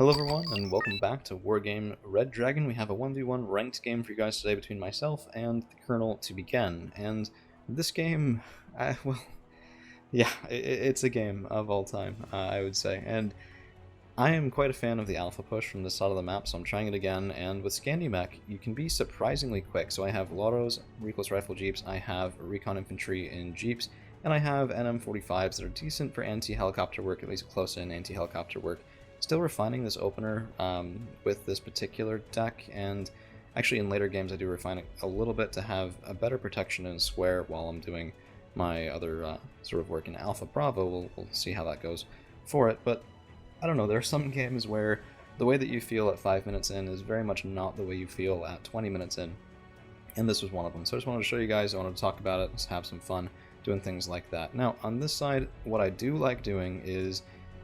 Hello everyone, and welcome back to Wargame Red Dragon. We have a 1v1 ranked game for you guys today between myself and the Colonel to begin. And this game, well, yeah, it's a game of all time, I would say. And I am quite a fan of the alpha push from this side of the map, so I'm trying it again. And with Scandi Mech, you can be surprisingly quick. So I have Loros, Reckless Rifle Jeeps, I have Recon Infantry in Jeeps, and I have NM45s that are decent for anti-helicopter work, at least close-in anti-helicopter work. Still refining this opener with this particular deck, and actually in later games I do refine it a little bit to have a better protection in square while I'm doing my other sort of work in Alpha Bravo. We'll see how that goes for it, but I don't know, there are some games where the way that you feel at 5 minutes in is very much not the way you feel at 20 minutes in, and this was one of them. So I just wanted to show you guys, I wanted to talk about it, just have some fun doing things like that. Now, on this side, what I do like doing is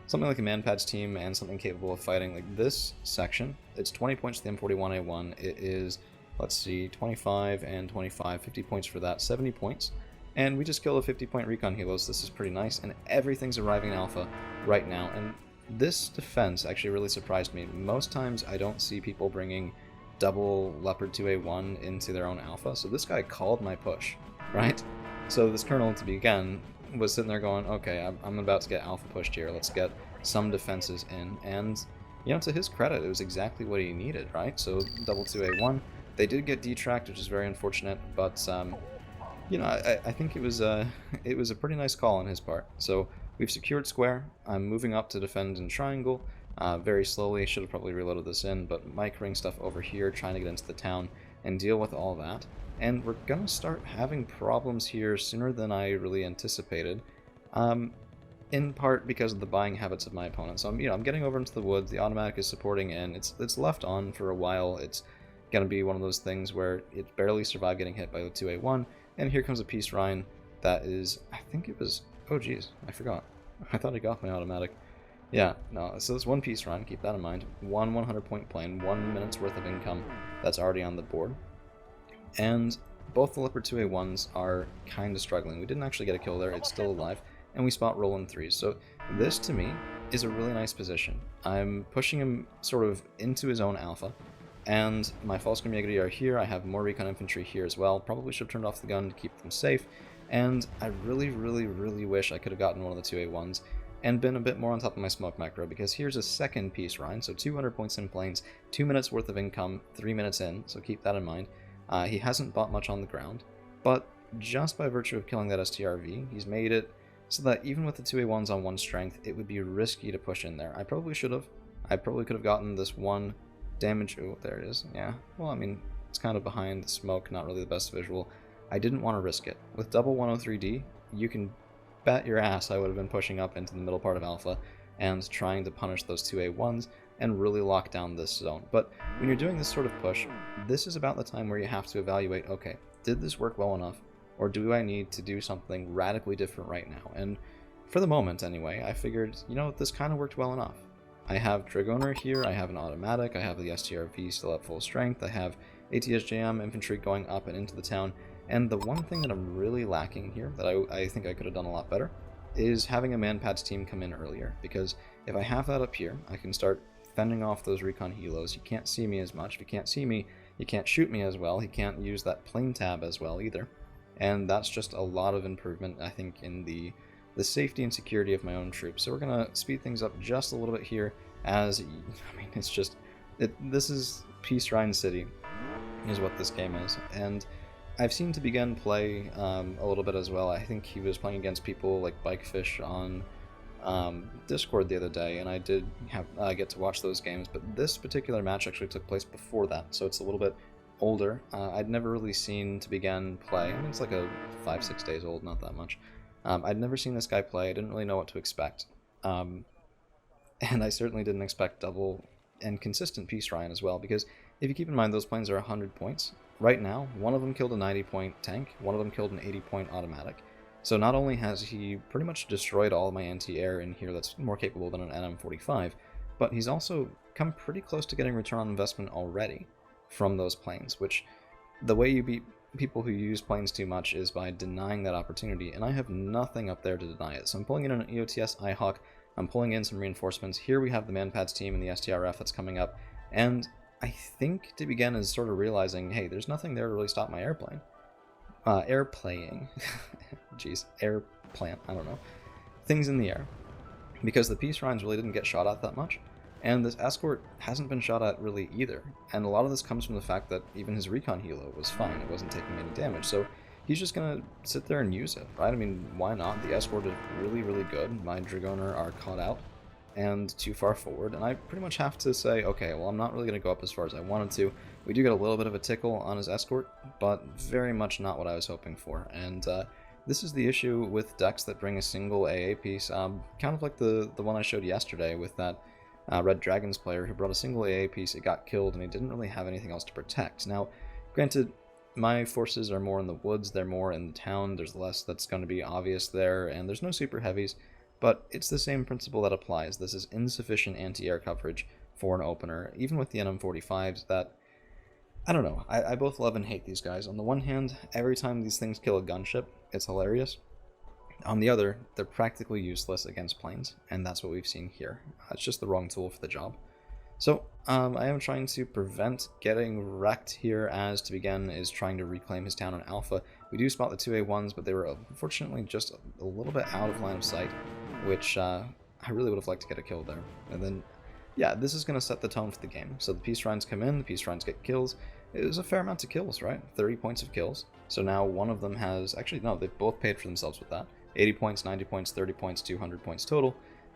something like a Manpad's team and something capable of fighting. Like this section, it's 20 points to the M41A1. It is, let's see, 25 and 25, 50 points for that, 70 points. And we just killed a 50-point recon helo, so this is pretty nice. And everything's arriving in alpha right now. And this defense actually really surprised me. Most times I don't see people bringing double Leopard 2A1 into their own alpha. So this guy called my push, right? So this Colonel, to begin, was sitting there going, okay, I'm about to get alpha pushed here, let's get some defenses in, and, you know, to his credit, it was exactly what he needed, right? So, double 2A1, they did get detracked, which is very unfortunate, but, you know, I think it was a pretty nice call on his part. So, we've secured square, I'm moving up to defend in triangle, very slowly, should have probably reloaded this in, but microing stuff over here, trying to get into the town, and deal with all that. And we're gonna start having problems here sooner than I really anticipated, in part because of the buying habits of my opponent. So I'm getting over into the woods. The automatic is supporting, and it's left on for a while. It's gonna be one of those things where it barely survived getting hit by the 2A1, and here comes a Peace Rhine that is, I think it was, oh geez, I forgot. I thought I got my automatic. Yeah, no, so this one Peace Rhine, keep that in mind. One 100-point plane, 1 minute's worth of income that's already on the board. And both the Leopard 2A1s are kind of struggling. We didn't actually get a kill there, it's still alive, and we spot roll in 3s. So this, to me, is a really nice position. I'm pushing him sort of into his own alpha, and my False Jäger are here. I have more Recon Infantry here as well. Probably should have turned off the gun to keep them safe, and I really, really, really wish I could have gotten one of the 2A1s and been a bit more on top of my smoke macro, because here's a second Peace Rhine, so 200 points in planes, 2 minutes worth of income, 3 minutes in, so keep that in mind. He hasn't bought much on the ground, but just by virtue of killing that STRV, he's made it so that even with the 2A1s on 1 strength, it would be risky to push in there. I probably should have. I probably could have gotten this 1 damage. Oh, there it is. Yeah. Well, I mean, it's kind of behind the smoke, not really the best visual. I didn't want to risk it. With double 103D, you can bet your ass I would have been pushing up into the middle part of Alpha and trying to punish those 2A1s and really lock down this zone. But when you're doing this sort of push, this is about the time where you have to evaluate, okay, did this work well enough, or do I need to do something radically different right now? And for the moment, anyway, I figured, you know, this kind of worked well enough. I have Dragoner here, I have an automatic, I have the STRV still at full strength, I have ATSJM infantry going up and into the town, and the one thing that I'm really lacking here, that I think I could have done a lot better, is having a Manpad's team come in earlier, because if I have that up here, I can start fending off those recon helos. You can't see me as much. If you can't see me, you can't shoot me as well. He can't use that plane tab as well either. And that's just a lot of improvement, I think, in the safety and security of my own troops. So we're going to speed things up just a little bit here as, I mean, it's just, this is Peace Rhine City is what this game is. And I've seen to begin play a little bit as well. I think he was playing against people like Bikefish on Discord the other day, and I did get to watch those games, but this particular match actually took place before that, so it's a little bit older. I'd never really seen to begin play. I mean, it's like a 5-6 days old, not that much. I'd never seen this guy play. I didn't really know what to expect, and I certainly didn't expect double and consistent Peace Rhine as well, because if you keep in mind, those planes are 100 points. Right now, one of them killed a 90-point tank, one of them killed an 80-point automatic. So not only has he pretty much destroyed all of my anti-air in here that's more capable than an NM45, but he's also come pretty close to getting return on investment already from those planes, which the way you beat people who use planes too much is by denying that opportunity, and I have nothing up there to deny it. So I'm pulling in an EOTS IHawk I'm pulling in some reinforcements. Here we have the Manpads team and the STRF that's coming up, and I think to begin is sort of realizing, hey, there's nothing there to really stop my airplane. Airplaying. Jeez, air plant, I don't know. Things in the air. Because the Peace Rhines really didn't get shot at that much, and this escort hasn't been shot at really either. And a lot of this comes from the fact that even his recon helo was fine, it wasn't taking any damage, so he's just gonna sit there and use it, right? I mean, why not? The escort is really, really good. My Dragoner are caught out and too far forward, and I pretty much have to say, okay, well, I'm not really gonna go up as far as I wanted to. We do get a little bit of a tickle on his escort, but very much not what I was hoping for, and this is the issue with decks that bring a single AA piece, kind of like the one I showed yesterday with that Red Dragons player who brought a single AA piece, it got killed, and he didn't really have anything else to protect. Now, granted, my forces are more in the woods, they're more in the town, there's less that's going to be obvious there, and there's no super heavies, but it's the same principle that applies. This is insufficient anti-air coverage for an opener, even with the NM45s that, I don't know, I both love and hate these guys. On the one hand, every time these things kill a gunship, it's hilarious. On the other, they're practically useless against planes, and that's what we've seen here. It's just the wrong tool for the job. So, I am trying to prevent getting wrecked here, as to begin is trying to reclaim his town on Alpha. We do spot the 2A1s, but they were unfortunately just a little bit out of line of sight, which I really would have liked to get a kill there. And then, yeah, this is going to set the tone for the game. So the Peace Rhines come in, the Peace Rhines get kills. It was a fair amount of kills, right? 30 points of kills. So now one of them has, actually no, they've both paid for themselves with that. 80 points, 90 points, 30 points, 200 points total.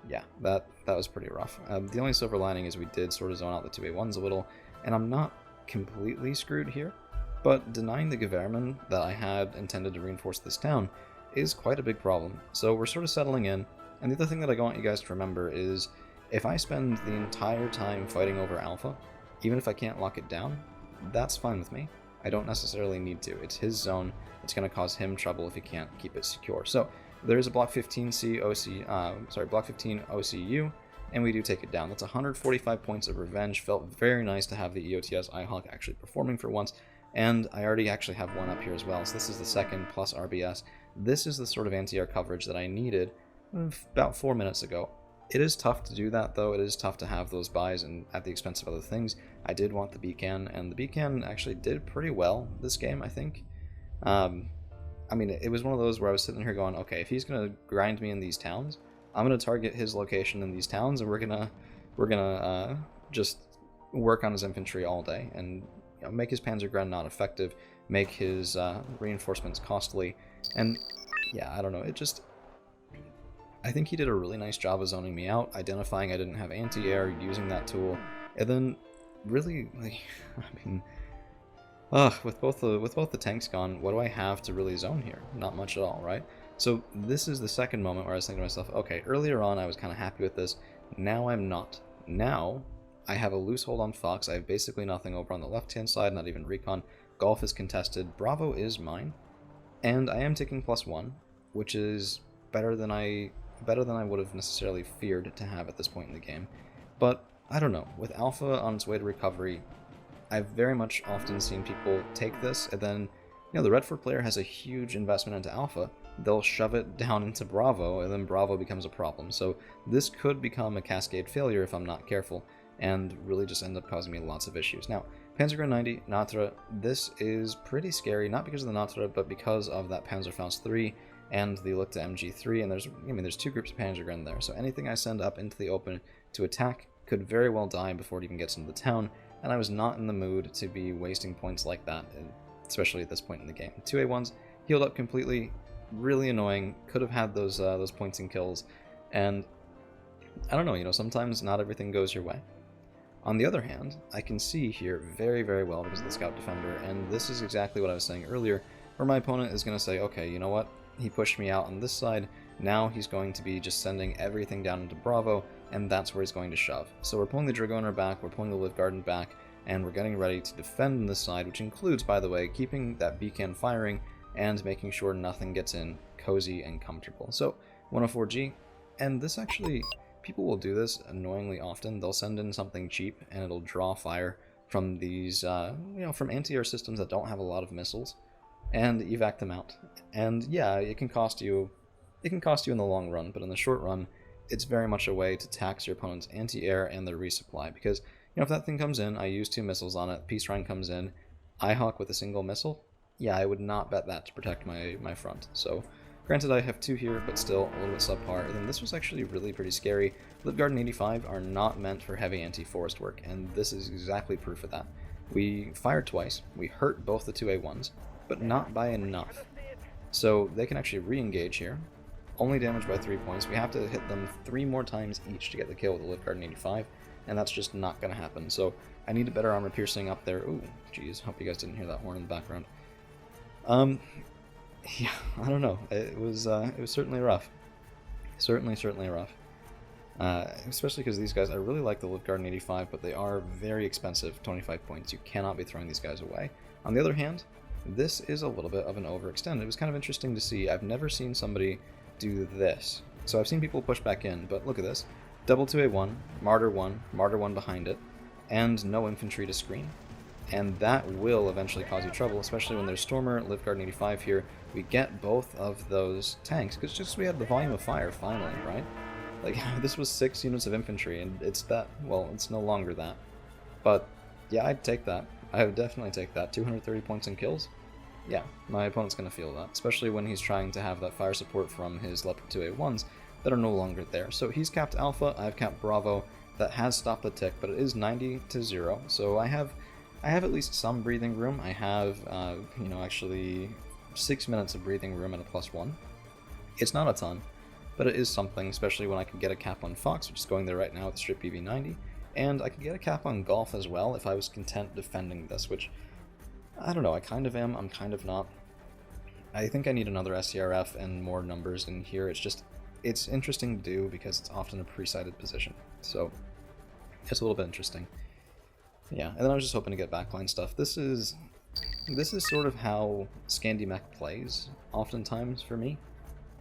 Yeah, that was pretty rough. The only silver lining is we did sort of zone out the 2A1s a little, and I'm not completely screwed here, but denying the Gewehrman that I had intended to reinforce this town is quite a big problem. So we're sort of settling in, and the other thing that I want you guys to remember is if I spend the entire time fighting over Alpha, even if I can't lock it down, that's fine with me. I don't necessarily need to. It's his zone. It's going to cause him trouble if he can't keep it secure. So there's a Block 15C Block 15 OCU, and we do take it down. That's 145 points of revenge. Felt very nice to have the EOTS iHawk actually performing for once, and I already actually have one up here as well. So this is the second plus RBS. This is the sort of anti-air coverage that I needed about 4 minutes ago. It is tough to do that, though. It is tough to have those buys and at the expense of other things. I did want the beacon, and the beacon actually did pretty well this game, I think. I mean, it was one of those where I was sitting here going, okay, if he's going to grind me in these towns, I'm going to target his location in these towns, and we're gonna just work on his infantry all day, and make his Panzergren not effective, make his reinforcements costly, and yeah, I don't know, I think he did a really nice job of zoning me out, identifying I didn't have anti-air, using that tool, and then really, I mean, with both the tanks gone, what do I have to really zone here? Not much at all, right? So this is the second moment where I was thinking to myself, okay, earlier on I was kind of happy with this, now I'm not. Now, I have a loose hold on Fox, I have basically nothing over on the left-hand side, not even recon, Golf is contested, Bravo is mine, and I am taking +1, which is better than I would have necessarily feared to have at this point in the game. But, I don't know, with Alpha on its way to recovery, I've very much often seen people take this, and then, the Redford player has a huge investment into Alpha, they'll shove it down into Bravo, and then Bravo becomes a problem. So this could become a cascade failure if I'm not careful, and really just end up causing me lots of issues. Now, Panzergren 90, Natra, this is pretty scary, not because of the Natra, but because of that Panzerfaust 3, and the Lichte MG3, and there's two groups of Panzergren there, so anything I send up into the open to attack could very well die before it even gets into the town, and I was not in the mood to be wasting points like that, especially at this point in the game. 2A1s healed up completely, really annoying, could have had those points and kills, and I don't know, sometimes not everything goes your way. On the other hand, I can see here very, very well because of the Scout Defender, and this is exactly what I was saying earlier, where my opponent is going to say, okay, you know what? He pushed me out on this side, now he's going to be just sending everything down into Bravo, and that's where he's going to shove. So we're pulling the Dragoner back, we're pulling the Live Garden back, and we're getting ready to defend on this side, which includes, by the way, keeping that beacon firing and making sure nothing gets in cozy and comfortable. So 104G, and this actually, people will do this annoyingly often. They'll send in something cheap and it'll draw fire from these, from anti-air systems that don't have a lot of missiles, and evac them out. And yeah, it can cost you in the long run, but in the short run, it's very much a way to tax your opponent's anti-air and their resupply, because, if that thing comes in, I use 2 missiles on it, Peace Shrine comes in, I hawk with a single missile, yeah, I would not bet that to protect my front. So, granted, I have 2 here, but still a little bit subpar. And then this was actually really pretty scary. Livguard and 85 are not meant for heavy anti-forest work, and this is exactly proof of that. We fired twice, we hurt both the 2A1s, but not by enough. So they can actually re-engage here. Only damaged by 3 points. We have to hit them 3 more times each to get the kill with the Livguard and 85, and that's just not going to happen. So I need a better armor piercing up there. Ooh, jeez, hope you guys didn't hear that horn in the background. Yeah, I don't know. It was certainly rough. Certainly rough. Especially because these guys, I really like the Livguard and 85, but they are very expensive, 25 points. You cannot be throwing these guys away. On the other hand, this is a little bit of an overextend. It was kind of interesting to see. I've never seen somebody do this. So I've seen people push back in, but look at this. Double 2A1, Martyr 1 behind it, and no infantry to screen. And that will eventually cause you trouble, especially when there's Stormer, Livguard, and 85 here. We get both of those tanks, because just we had the volume of fire, finally, right? Like, this was 6 units of infantry, and it's that, well, it's no longer that. But, yeah, I'd take that. I would definitely take that. 230 points in kills? Yeah, my opponent's going to feel that, especially when he's trying to have that fire support from his Leopard 2A1s that are no longer there. So he's capped Alpha, I've capped Bravo. That has stopped the tick, but it is 90-0, so I have at least some breathing room. I have, actually 6 minutes of breathing room at a +1. It's not a ton, but it is something, especially when I can get a cap on Fox, which is going there right now with the Strip BB90, and I can get a cap on Golf as well if I was content defending this, which, I don't know, I kind of am, I'm kind of not. I think I need another SCRF and more numbers in here. It's interesting to do because it's often a pre-sighted position, so it's a little bit interesting. Yeah, and then I was just hoping to get backline stuff. This is sort of how Scandi Mech plays, oftentimes for me,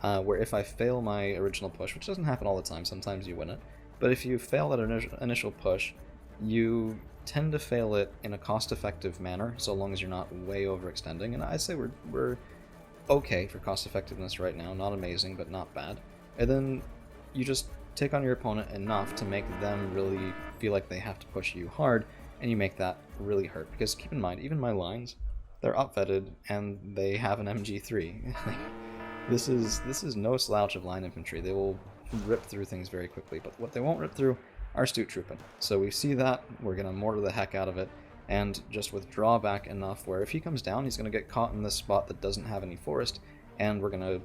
where if I fail my original push, which doesn't happen all the time, sometimes you win it, but if you fail that initial push, you tend to fail it in a cost-effective manner, so long as you're not way overextending, and I'd say we're okay for cost-effectiveness right now, not amazing, but not bad, and then you just take on your opponent enough to make them really feel like they have to push you hard, and you make that really hurt, because keep in mind, even my lines, they're upvetted, and they have an MG3. This is no slouch of line infantry. They will rip through things very quickly, but what they won't rip through are Stute Trooping. So we see that, we're going to mortar the heck out of it, and just withdraw back enough where if he comes down, he's going to get caught in this spot that doesn't have any forest, and we're going to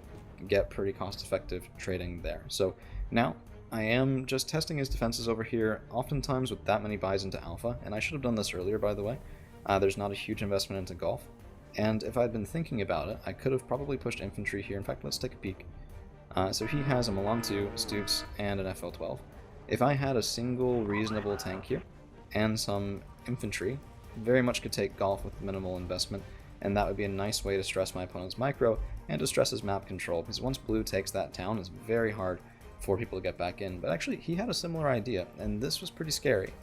get pretty cost-effective trading there. So now, I am just testing his defenses over here, oftentimes with that many buys into Alpha, and I should have done this earlier, by the way. There's not a huge investment into Golf, and if I'd been thinking about it, I could have probably pushed infantry here. In fact, let's take a peek. So he has a Milan 2, Stutes, and an FL-12. If I had a single reasonable tank here, and some infantry, very much could take Golf with minimal investment, and that would be a nice way to stress my opponent's micro, and to stress his map control, because once Blue takes that town, it's very hard for people to get back in. But actually, he had a similar idea, and this was pretty scary.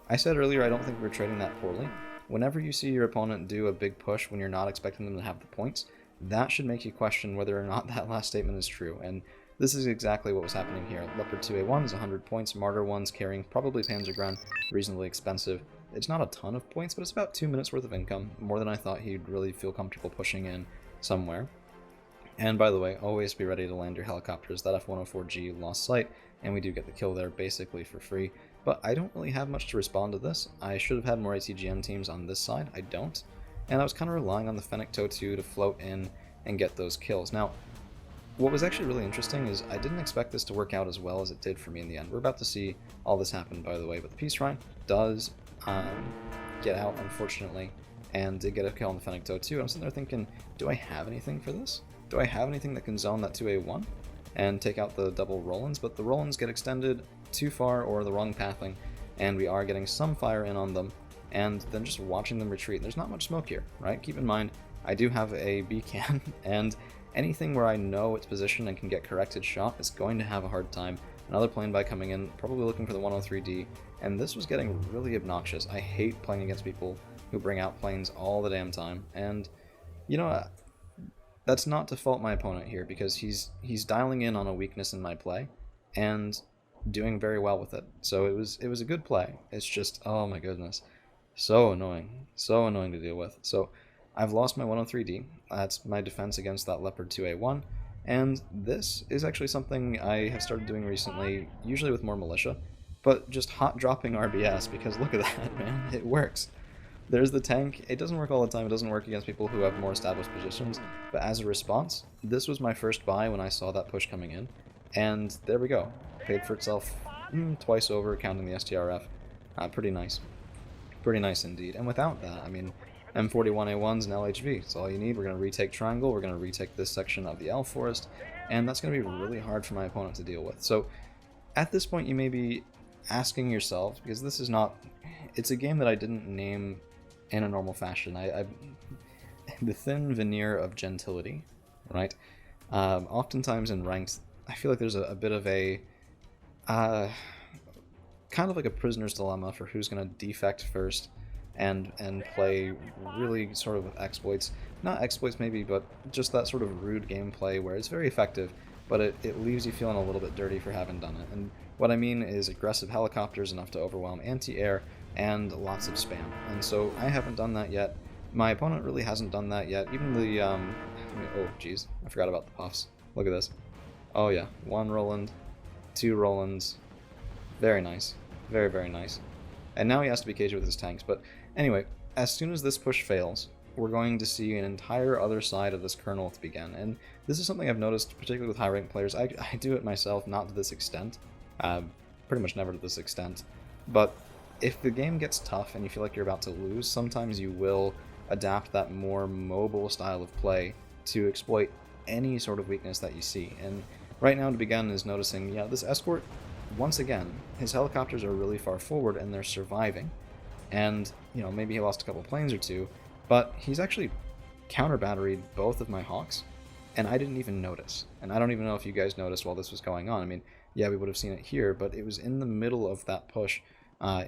I said earlier I don't think we're trading that poorly. Whenever you see your opponent do a big push when you're not expecting them to have the points, that should make you question whether or not that last statement is true, and this is exactly what was happening here. Leopard 2A1 is 100 points, Martyr 1's carrying probably Panzergren, reasonably expensive. It's not a ton of points, but it's about 2 minutes worth of income, more than I thought he'd really feel comfortable pushing in somewhere. And by the way, always be ready to land your helicopters. That F-104G lost sight, and we do get the kill there basically for free. But I don't really have much to respond to this. I should have had more ATGM teams on this side. I don't. And I was kind of relying on the Fennec TOW 2 to float in and get those kills. Now, what was actually really interesting is I didn't expect this to work out as well as it did for me in the end. We're about to see all this happen, by the way, but the Peace Shrine does get out, unfortunately, and did get a kill on the Fennec TOW 2. And I'm sitting there thinking, do I have anything for this? Do I have anything that can zone that 2A1 and take out the double Rolands? But the Rolands get extended too far or the wrong pathing, and we are getting some fire in on them, and then just watching them retreat. There's not much smoke here, right? Keep in mind, I do have a B-can, and anything where I know its position and can get corrected shot is going to have a hard time. Another plane by coming in, probably looking for the 103D, and this was getting really obnoxious. I hate playing against people who bring out planes all the damn time, and, you know, that's not to fault my opponent here, because he's dialing in on a weakness in my play, and doing very well with it. So it was a good play. It's just, oh my goodness, so annoying to deal with. So I've lost my 103D. That's my defense against that Leopard 2A1. And this is actually something I have started doing recently, usually with more militia, but just hot dropping RBS, because look at that, man, it works. There's the tank. It doesn't work all the time. It doesn't work against people who have more established positions. But as a response, this was my first buy when I saw that push coming in. And there we go. Paid for itself twice over, counting the STRF. Pretty nice. Pretty nice indeed. And without that, I mean, M41A1's an LHV. It's all you need. We're going to retake Triangle. We're going to retake this section of the Elf Forest. And that's going to be really hard for my opponent to deal with. So at this point, you may be asking yourself, because this is not... It's a game that I didn't name in a normal fashion. The thin veneer of gentility, right? Oftentimes in ranked, I feel like there's a bit of a kind of like a prisoner's dilemma for who's going to defect first and play really sort of exploits. Not exploits maybe, but just that sort of rude gameplay where it's very effective, but it leaves you feeling a little bit dirty for having done it. And what I mean is aggressive helicopters enough to overwhelm anti-air and lots of spam. And so I haven't done that yet. My opponent really hasn't done that yet. Even the, oh jeez, I forgot about the puffs. Look at this. Oh yeah, 1 Roland, 2 Rolands. Very nice. Very, very nice. And now he has to be caged with his tanks. But anyway, as soon as this push fails, we're going to see an entire other side of this kernel to begin. And this is something I've noticed, particularly with high-ranked players. I do it myself, not to this extent. Pretty much never to this extent. But if the game gets tough and you feel like you're about to lose, sometimes you will adapt that more mobile style of play to exploit any sort of weakness that you see. And right now, to begin, is noticing, yeah, this escort, once again, his helicopters are really far forward and they're surviving. And, you know, maybe he lost a couple planes or two, but he's actually counter-batteried both of my Hawks, and I didn't even notice. And I don't even know if you guys noticed while this was going on. I mean, yeah, we would have seen it here, but it was in the middle of that push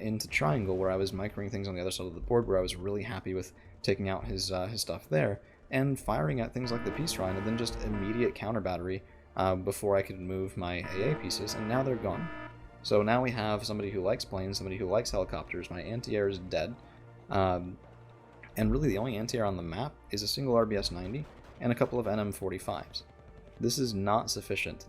into Triangle where I was microing things on the other side of the board, where I was really happy with taking out his stuff there and firing at things like the Peace Shrine, and then just immediate counter-battery before I could move my AA pieces, and now they're gone. So now we have somebody who likes planes, somebody who likes helicopters. My anti-air is dead. And really the only anti-air on the map is a single RBS 90 and a couple of NM45s. This is not sufficient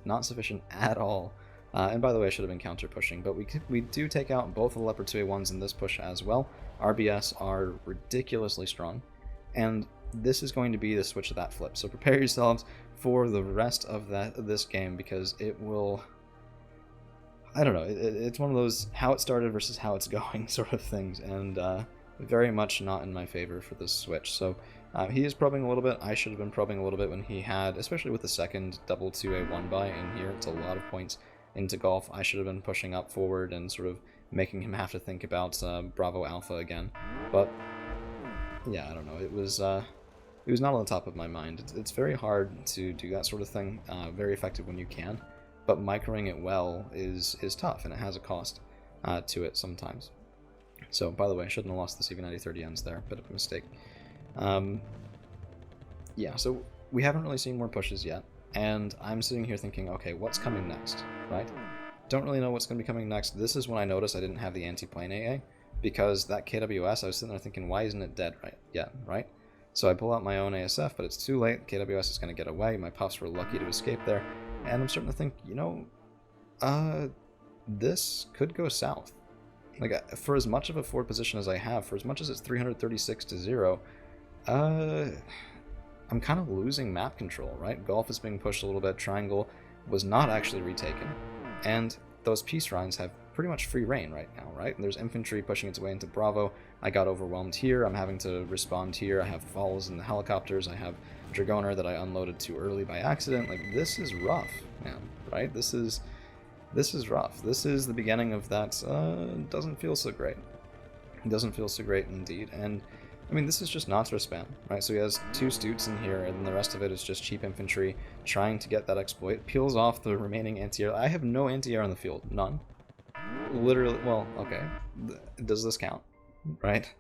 at all. And by the way, I should have been counter-pushing, but we do take out both the Leopard 2A1s in this push as well. RBS are ridiculously strong, and this is going to be the switch of that flip. So prepare yourselves for the rest of this game, because it will... I don't know, it's one of those how it started versus how it's going sort of things, and very much not in my favor for this switch. So he is probing a little bit. I should have been probing a little bit when he had, especially with the second double 2A1 buy in here. It's a lot of points into golf. I should have been pushing up forward and sort of making him have to think about Bravo Alpha again. But yeah, I don't know. It was not on the top of my mind. It's very hard to do that sort of thing. Very effective when you can, but microing it well is tough, and it has a cost to it sometimes. So, by the way, I shouldn't have lost the CV9030Ns there. Bit of a mistake. Yeah, so we haven't really seen more pushes yet, and I'm sitting here thinking, okay, what's coming next, right? Don't really know what's going to be coming next. This is when I noticed I didn't have the anti-plane AA, because that KWS, I was sitting there thinking, why isn't it dead right? So I pull out my own ASF, but it's too late. KWS is going to get away. My puffs were lucky to escape there, and I'm starting to think, you know, this could go south. Like, for as much of a forward position as I have, for as much as it's 336 to 0, I'm kind of losing map control, right? Golf is being pushed a little bit. Triangle was not actually retaken. And those Peace Shrines have pretty much free reign right now, right? And there's infantry pushing its way into Bravo. I got overwhelmed here. I'm having to respond here. I have falls in the helicopters. I have Dragoner that I unloaded too early by accident. Like, this is rough, man, right? This is rough. This is the beginning of that. Doesn't feel so great. It doesn't feel so great indeed. And I mean, this is just Natra spam, right? So he has 2 Stutes in here, and the rest of it is just cheap infantry trying to get that exploit. Peels off the remaining anti-air. I have no anti-air on the field. None. Literally, well, okay. Does this count? Right?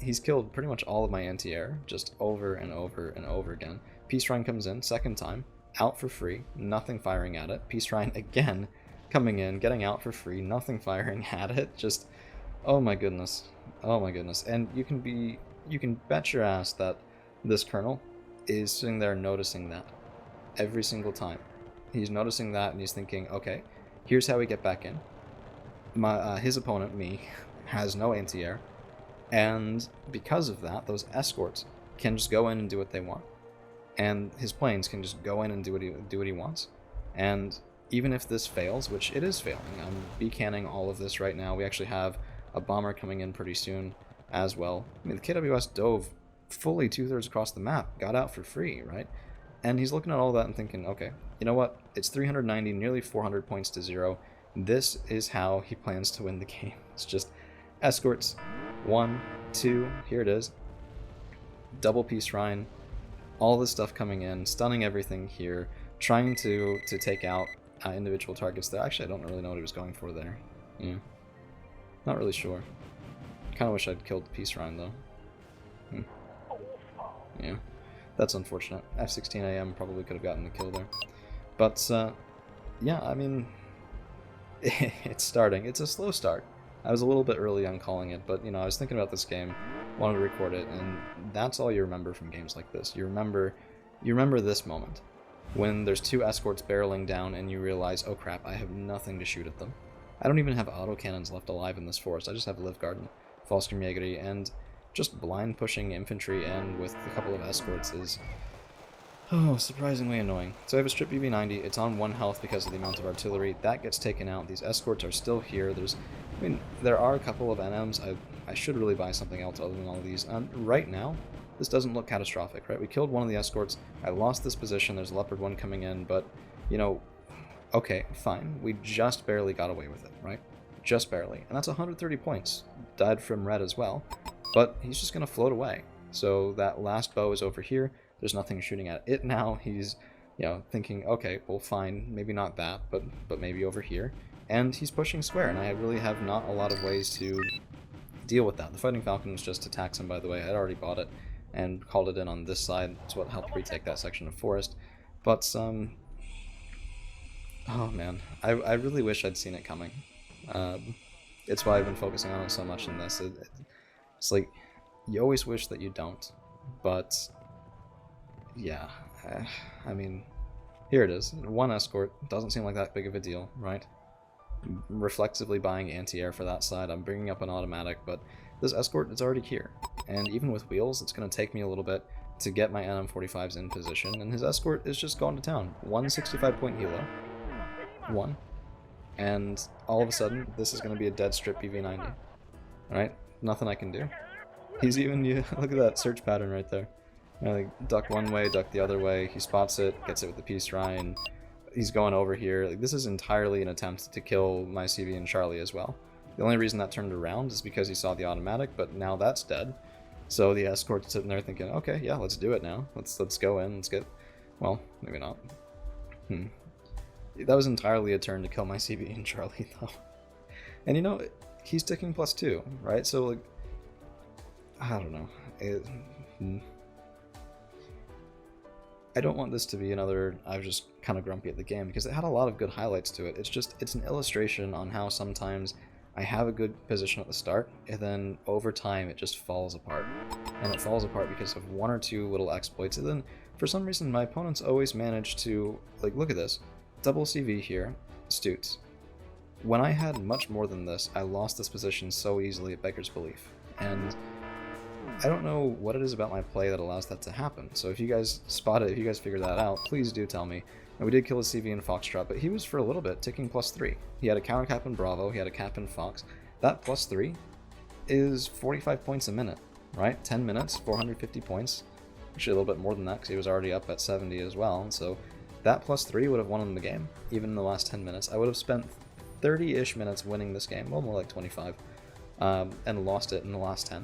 He's killed pretty much all of my anti-air, just over and over and over again. Peace Run comes in, second time. out for free, nothing firing at it. Peace Shrine again, coming in, getting out for free, nothing firing at it. Just, oh my goodness. Oh my goodness. And you can bet your ass that this Colonel is sitting there noticing that every single time. He's noticing that and he's thinking, okay, here's how we get back in. His opponent, me, has no anti-air, and because of that, those escorts can just go in and do what they want, and his planes can just go in and do what he wants. And even if this fails, which it is failing, I'm B-canning all of this right now. We actually have a bomber coming in pretty soon as well. I mean, the KWS dove fully 2/3 across the map, got out for free, right? And he's looking at all that and thinking, okay, you know what? It's 390, nearly 400 points to 0. This is how he plans to win the game. It's just escorts, 1, 2, here it is. Double Peace Shrine, all this stuff coming in, stunning everything here, trying to take out individual targets there. Actually, I don't really know what he was going for there. Yeah. Not really sure. Kind of wish I'd killed the Peace Shrine, though. Yeah. That's unfortunate. F16 AM probably could have gotten the kill there. But, yeah, I mean, it's starting. It's a slow start. I was a little bit early on calling it, but, you know, I was thinking about this game, wanted to record it, and that's all you remember from games like this. You remember this moment, when there's 2 escorts barreling down and you realize, oh crap, I have nothing to shoot at them. I don't even have autocannons left alive in this forest. I just have Liv Garden, Falskirmjägeri, and just blind pushing infantry and with a couple of escorts is, oh, surprisingly annoying. So I have a strip BB-90, it's on 1 health because of the amount of artillery. That gets taken out. These escorts are still here. There are a couple of NMs. I should really buy something else other than all of these. Right now, this doesn't look catastrophic, right? We killed one of the escorts. I lost this position. There's a Leopard 1 coming in, but, you know, okay, fine. We just barely got away with it, right? Just barely. And that's 130 points. Died from red as well. But he's just going to float away. So that last bow is over here. There's nothing shooting at it now. He's, you know, thinking, okay, well, fine, maybe not that, but maybe over here. And he's pushing square, and I really have not a lot of ways to deal with that. The Fighting Falcon was just attacks him, by the way. I'd already bought it and called it in on this side. It's what helped retake that section of forest. But, oh man, I really wish I'd seen it coming. It's why I've been focusing on it so much in this. It's like, you always wish that you don't, but yeah, I mean, here it is. 1 escort, doesn't seem like that big of a deal, right? Reflexively buying anti-air for that side, I'm bringing up an automatic, but this escort is already here, and even with wheels, it's going to take me a little bit to get my NM45s in position, and his escort is just going to town. 165 point helo, 1, and all of a sudden, this is going to be a dead strip BV-90, alright? Nothing I can do. He's even, look at that search pattern right there. You know, like, duck one way, duck the other way, he spots it, gets it with the Peace Shrine, he's going over here. Like, this is entirely an attempt to kill my CV and Charlie as well. The only reason that turned around is because he saw the automatic, but now that's dead. So the escort's sitting there thinking, okay, yeah, let's do it now. Let's go in, let's get, well, maybe not. That was entirely a turn to kill my CV and Charlie, though. And you know, he's ticking +2, right? So, like, I don't know. I don't want this to be another, I was just kind of grumpy at the game, because it had a lot of good highlights to it. It's an illustration on how sometimes I have a good position at the start, and then over time it just falls apart. And it falls apart because of 1 or 2 little exploits, and then for some reason my opponents always manage to, like, look at this. Double CV here, Stutes. When I had much more than this, I lost this position so easily at Beggars Belief. And I don't know what it is about my play that allows that to happen. So if you guys spot it, if you guys figure that out, please do tell me. And we did kill a CV in Foxtrot, but he was for a little bit ticking +3. He had a counter cap in Bravo, he had a cap in Fox. That +3 is 45 points a minute, right? 10 minutes, 450 points. Actually a little bit more than that because he was already up at 70 as well. So that +3 would have won him the game, even in the last 10 minutes. I would have spent 30-ish minutes winning this game, well, more like 25, and lost it in the last 10.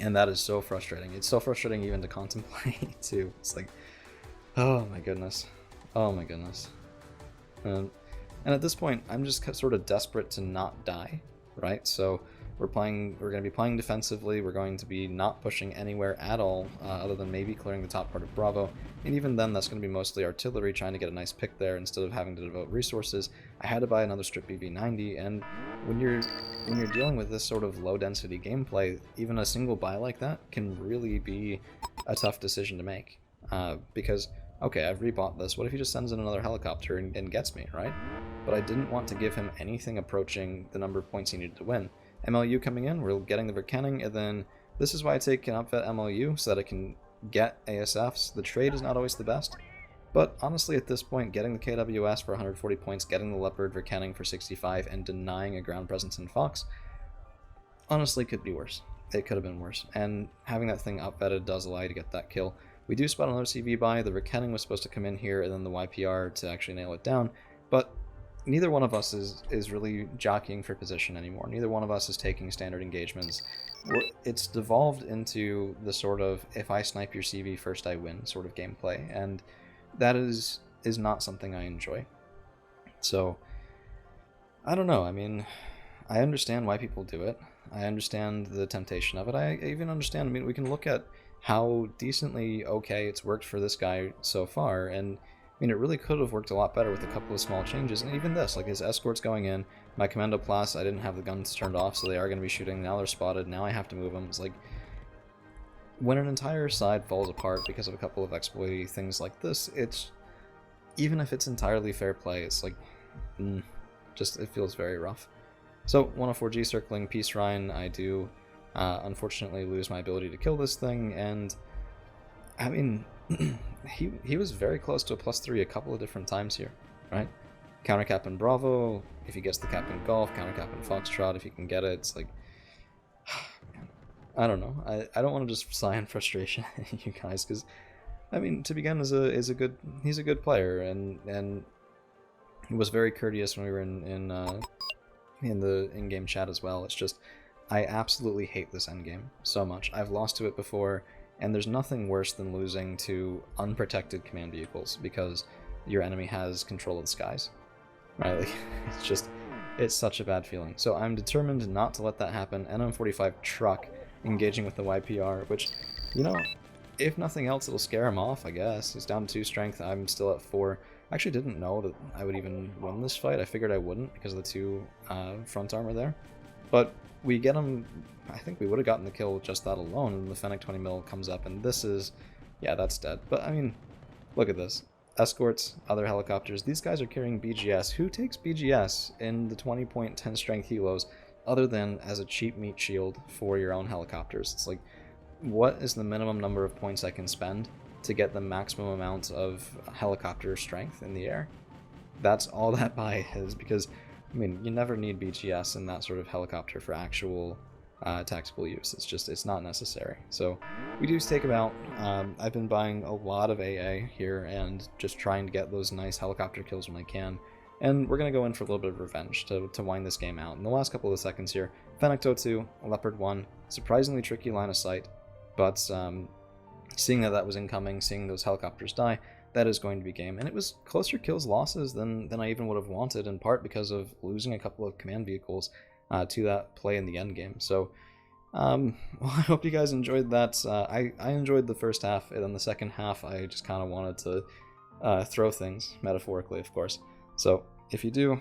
And that is so frustrating. It's so frustrating even to contemplate, too. It's like, oh my goodness. Oh my goodness. And at this point, I'm just sort of desperate to not die, right? So We're going to be playing defensively. We're going to be not pushing anywhere at all, other than maybe clearing the top part of Bravo. And even then, that's going to be mostly artillery, trying to get a nice pick there instead of having to devote resources. I had to buy another strip BV-90, and when you're dealing with this sort of low-density gameplay, even a single buy like that can really be a tough decision to make. Because, okay, I've rebought this. What if he just sends in another helicopter and gets me, right? But I didn't want to give him anything approaching the number of points he needed to win. MLU coming in, we're getting the Verkenning, and then this is why I take an upvet MLU, so that I can get ASFs. The trade is not always the best, but honestly at this point, getting the KWS for 140 points, getting the Leopard Verkenning for 65, and denying a ground presence in Fox, honestly could be worse. It could have been worse, and having that thing upvetted does allow you to get that kill. We do spot another CV buy. The Verkenning was supposed to come in here, and then the YPR to actually nail it down, but neither one of us is really jockeying for position anymore. Neither one of us is taking standard engagements. It's devolved into the sort of, if I snipe your CV first I win sort of gameplay, and that is not something I enjoy. So, I don't know. I mean, I understand why people do it. I understand the temptation of it. I even understand, I mean, we can look at how decently okay it's worked for this guy so far, and I mean, it really could have worked a lot better with a couple of small changes, and even this, like his escorts going in, my Commando Plus, I didn't have the guns turned off, so they are going to be shooting, now they're spotted, now I have to move them. It's like, when an entire side falls apart because of a couple of exploity things like this, it's, even if it's entirely fair play, it's like, just, it feels very rough. So, 104G circling Peace Rhine, I do, unfortunately lose my ability to kill this thing, and, I mean, he was very close to a +3 a couple of different times here, right? Countercap in Bravo, if he gets the cap in Golf, countercap in Foxtrot, if he can get it, it's like, man, I don't know. I don't want to just sigh in frustration at you guys, because, I mean, to begin, he's a good player, and he was very courteous when we were in the in-game chat as well. It's just, I absolutely hate this endgame so much. I've lost to it before, and there's nothing worse than losing to unprotected command vehicles because your enemy has control of the skies. Right? Like, it's such a bad feeling. So I'm determined not to let that happen. NM45 truck engaging with the YPR, which, you know, if nothing else, it'll scare him off, I guess. He's down to 2 strength, I'm still at 4. I actually didn't know that I would even win this fight. I figured I wouldn't because of the 2 front armor there. But we get him, I think we would have gotten the kill with just that alone, and the Fennec 20 mil comes up, and this is, yeah, that's dead. But, I mean, look at this. Escorts, other helicopters, these guys are carrying BGS. Who takes BGS in the 20.10 strength helos other than as a cheap meat shield for your own helicopters? It's like, what is the minimum number of points I can spend to get the maximum amount of helicopter strength in the air? That's all that buy is, because I mean, you never need BGS in that sort of helicopter for actual tactical use. It's not necessary. So we do take him out. I've been buying a lot of AA here and just trying to get those nice helicopter kills when I can. And we're going to go in for a little bit of revenge to wind this game out. In the last couple of seconds here, Fennec 2, Leopard 1, surprisingly tricky line of sight, but seeing that was incoming, seeing those helicopters die, that is going to be game. And it was closer kills losses than I even would have wanted, in part because of losing a couple of command vehicles to that play in the end game. So well, I hope you guys enjoyed that. I enjoyed the first half, and then the second half I just kind of wanted to throw things, metaphorically of course. So if you do,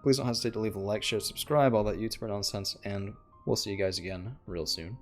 please don't hesitate to leave a like, share, subscribe, all that YouTuber nonsense, and we'll see you guys again real soon.